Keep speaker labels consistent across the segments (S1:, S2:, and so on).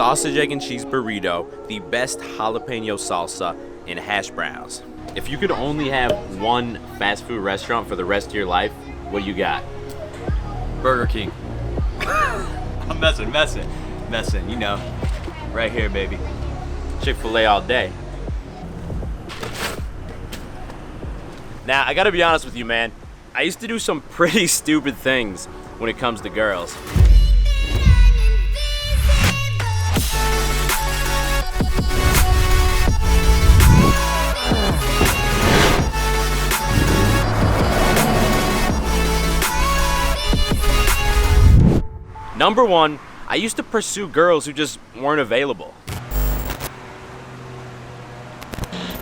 S1: sausage, egg, and cheese burrito, the best jalapeno salsa, and hash browns. If you could only have one fast food restaurant for the rest of your life, what you got?
S2: Burger King. I'm messing, you know. Right here, baby.
S1: Chick-fil-A all day. Now, I gotta be honest with you, man. I used to do some pretty stupid things when it comes to girls. Number one, I used to pursue girls who just weren't available.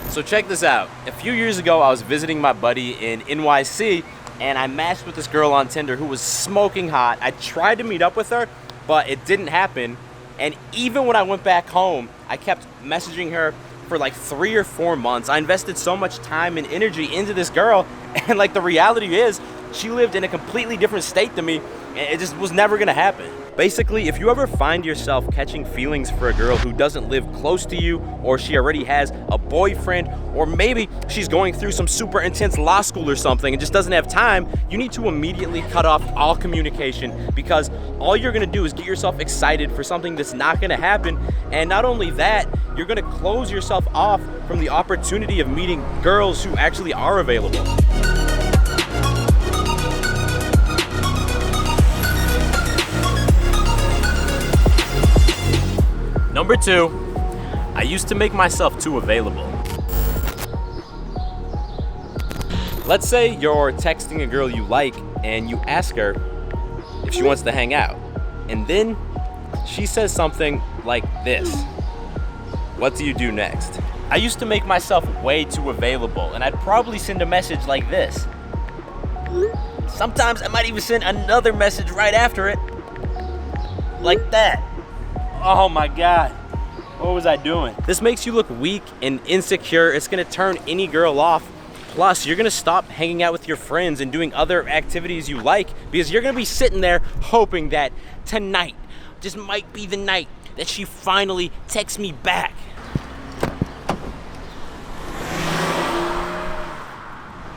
S1: So check this out. A few years ago, I was visiting my buddy in NYC, and I matched with this girl on Tinder who was smoking hot. I tried to meet up with her, but it didn't happen. And even when I went back home, I kept messaging her for like 3 or 4 months. I invested so much time and energy into this girl, and like the reality is, she lived in a completely different state than me, and it just was never gonna happen. Basically, if you ever find yourself catching feelings for a girl who doesn't live close to you, or she already has a boyfriend, or maybe she's going through some super intense law school or something and just doesn't have time, you need to immediately cut off all communication, because all you're gonna do is get yourself excited for something that's not gonna happen. And not only that, you're gonna close yourself off from the opportunity of meeting girls who actually are available. Number 2, I used to make myself too available. Let's say you're texting a girl you like and you ask her if she wants to hang out. And then she says something like this. What do you do next? I used to make myself way too available, and I'd probably send a message like this. Sometimes I might even send another message right after it. Like that. Oh my God, what was I doing? This makes you look weak and insecure. It's gonna turn any girl off. Plus, you're gonna stop hanging out with your friends and doing other activities you like, because you're gonna be sitting there hoping that tonight just might be the night that she finally texts me back.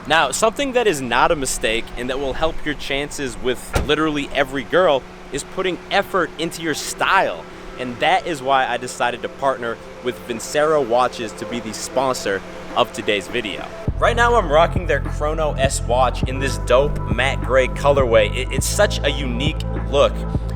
S1: Now, something that is not a mistake and that will help your chances with literally every girl is putting effort into your style. And that is why I decided to partner with Vincero watches to be the sponsor of today's video. Right now I'm rocking their Chrono S watch in this dope matte gray colorway. It's such a unique look.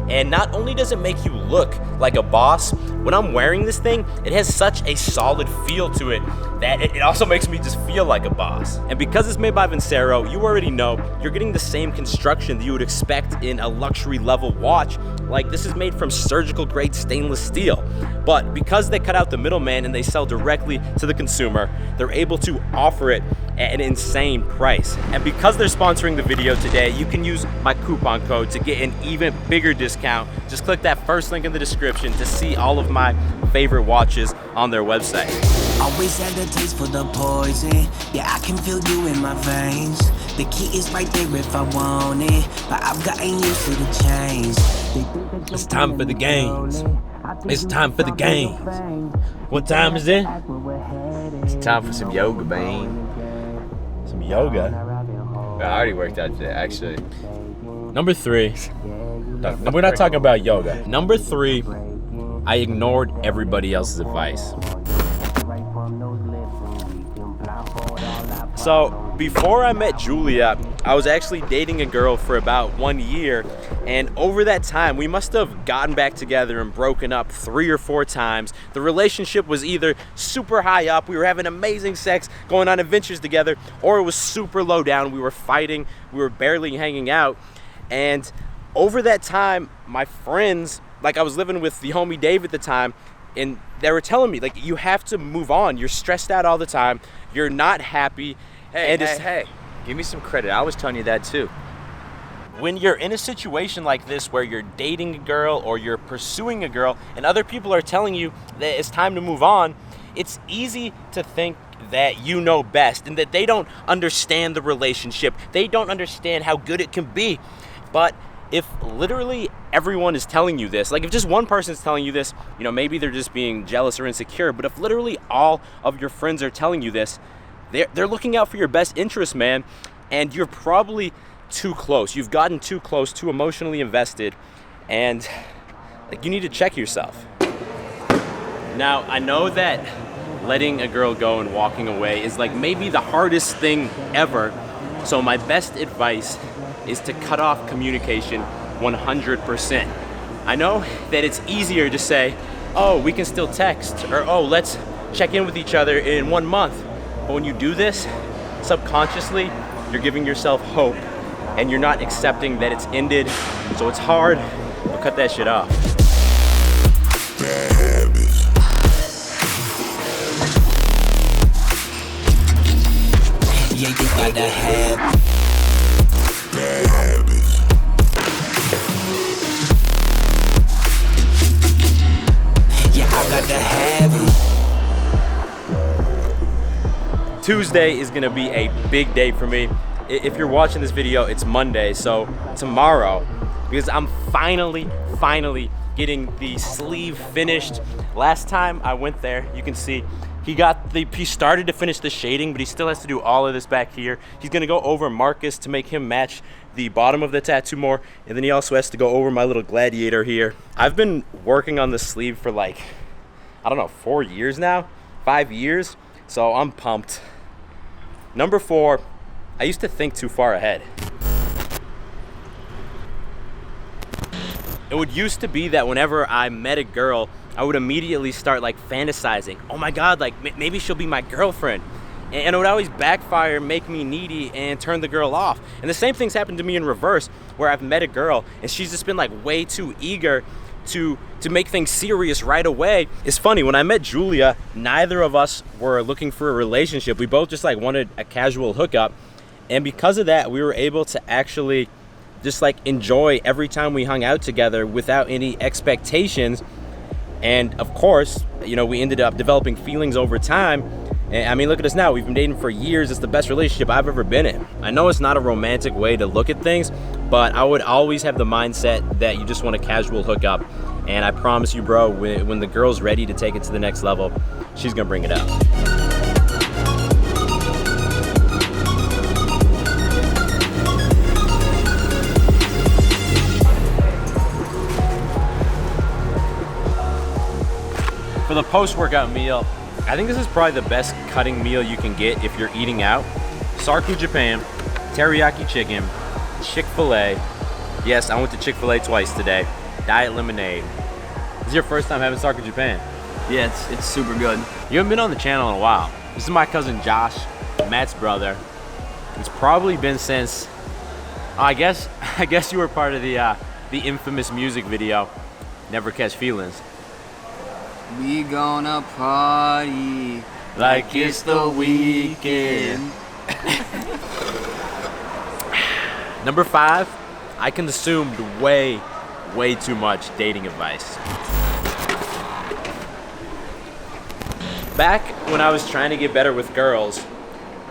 S1: And not only does it make you look like a boss, when I'm wearing this thing, it has such a solid feel to it that it also makes me just feel like a boss. And because it's made by Vincero, you already know you're getting the same construction that you would expect in a luxury level watch. Like, this is made from surgical grade stainless steel. But because they cut out the middleman and they sell directly to the consumer, they're able to offer it at an insane price. And because they're sponsoring the video today, you can use my coupon code to get an even bigger discount. Just click that first link in the description to see all of my favorite watches on their website.
S3: Always had a taste for the poison. Yeah, I can feel you in my veins. The key is right there if I want it, but I've gotten used to the change.
S1: It's time for the games. It's time for the games. What time is it?
S2: It's time for some yoga, man.
S1: Some yoga.
S2: I already worked out today, actually.
S1: Number 3. We're not talking about yoga. Number 3, I ignored everybody else's advice. So before I met Julia, I was actually dating a girl for about 1 year, and over that time we must have gotten back together and broken up 3 or 4 times. The relationship was either super high up, we were having amazing sex, going on adventures together, or it was super low down, we were fighting, we were barely hanging out. And over that time, my friends, like I was living with the homie Dave at the time, and they were telling me, like, you have to move on. You're stressed out all the time. You're not happy.
S2: Hey, give me some credit. I was telling you that too.
S1: When you're in a situation like this where you're dating a girl or you're pursuing a girl and other people are telling you that it's time to move on, it's easy to think that you know best and that they don't understand the relationship. They don't understand how good it can be. But if literally everyone is telling you this, like if just one person is telling you this, you know, maybe they're just being jealous or insecure, but if literally all of your friends are telling you this, they're looking out for your best interest, man, and you're probably too close. You've gotten too close, too emotionally invested, and like you need to check yourself. Now, I know that letting a girl go and walking away is like maybe the hardest thing ever, so my best advice is to cut off communication 100%. I know that it's easier to say, oh, we can still text, or oh, let's check in with each other in 1 month. But when you do this, subconsciously, you're giving yourself hope, and you're not accepting that it's ended, so it's hard, but cut that shit off.
S3: Bad habits. Yeah, you gotta have bad habits. Yeah, I gotta have it.
S1: Tuesday is gonna be a big day for me. If you're watching this video, it's Monday, so tomorrow, because I'm finally getting the sleeve finished. Last time I went there, you can see he started to finish the shading, but he still has to do all of this back here. He's gonna go over Marcus to make him match the bottom of the tattoo more, and then he also has to go over my little gladiator here. I've been working on the sleeve for like, I don't know, 4 years now, 5 years, so I'm pumped. Number 4, I used to think too far ahead. It would used to be that whenever I met a girl, I would immediately start like fantasizing. Oh my God, like maybe she'll be my girlfriend. And it would always backfire, make me needy, and turn the girl off. And the same thing's happened to me in reverse, where I've met a girl and she's just been like way too eager to make things serious right away. It's funny, when I met Julia, neither of us were looking for a relationship. We both just like wanted a casual hookup. And because of that, we were able to actually just like enjoy every time we hung out together without any expectations. And of course, you know, we ended up developing feelings over time. And I mean, look at us now. We've been dating for years. It's the best relationship I've ever been in. I know it's not a romantic way to look at things, but I would always have the mindset that you just want a casual hookup. And I promise you, bro, when the girl's ready to take it to the next level, she's gonna bring it up. For the post-workout meal, I think this is probably the best cutting meal you can get if you're eating out. Sarku Japan, teriyaki chicken, Chick-fil-A. Yes, I went to Chick-fil-A twice today. Diet lemonade. This is your first time having Sarku Japan?
S4: Yeah, it's super good.
S1: You haven't been on the channel in a while. This is my cousin Josh, Matt's brother. It's probably been since, I guess you were part of the infamous music video, Never Catch Feelings.
S4: We gonna party
S1: Like it's the weekend. Number 5, I consumed way too much dating advice. Back when I was trying to get better with girls,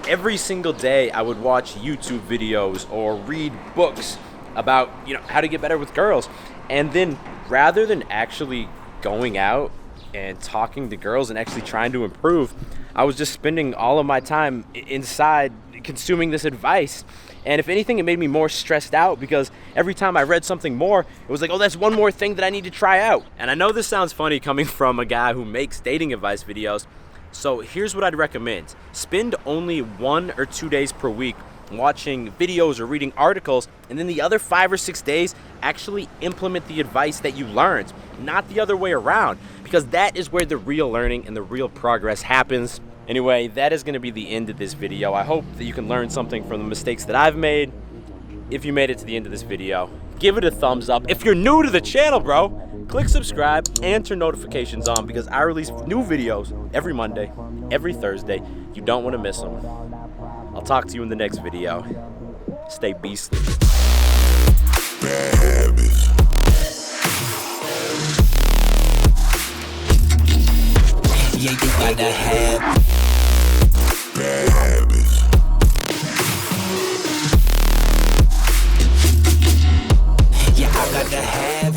S1: every single day I would watch YouTube videos or read books about, you know, how to get better with girls. And then rather than actually going out and talking to girls and actually trying to improve, I was just spending all of my time inside consuming this advice. And if anything, it made me more stressed out, because every time I read something more, it was like, oh, that's one more thing that I need to try out. And I know this sounds funny coming from a guy who makes dating advice videos, so here's what I'd recommend. Spend only 1 or 2 days per week watching videos or reading articles, and then the other 5 or 6 days actually implement the advice that you learned, not the other way around, because that is where the real learning and the real progress happens. Anyway, that is going to be the end of this video. I hope that you can learn something from the mistakes that I've made. If you made it to the end of this video, give it a thumbs up. If you're new to the channel, bro, click subscribe and turn notifications on, because I release new videos every Monday, every Thursday. You don't want to miss them. I'll talk to you in the next video. Stay beastly.
S3: Bad habits. Yeah, you gotta have bad habits. to have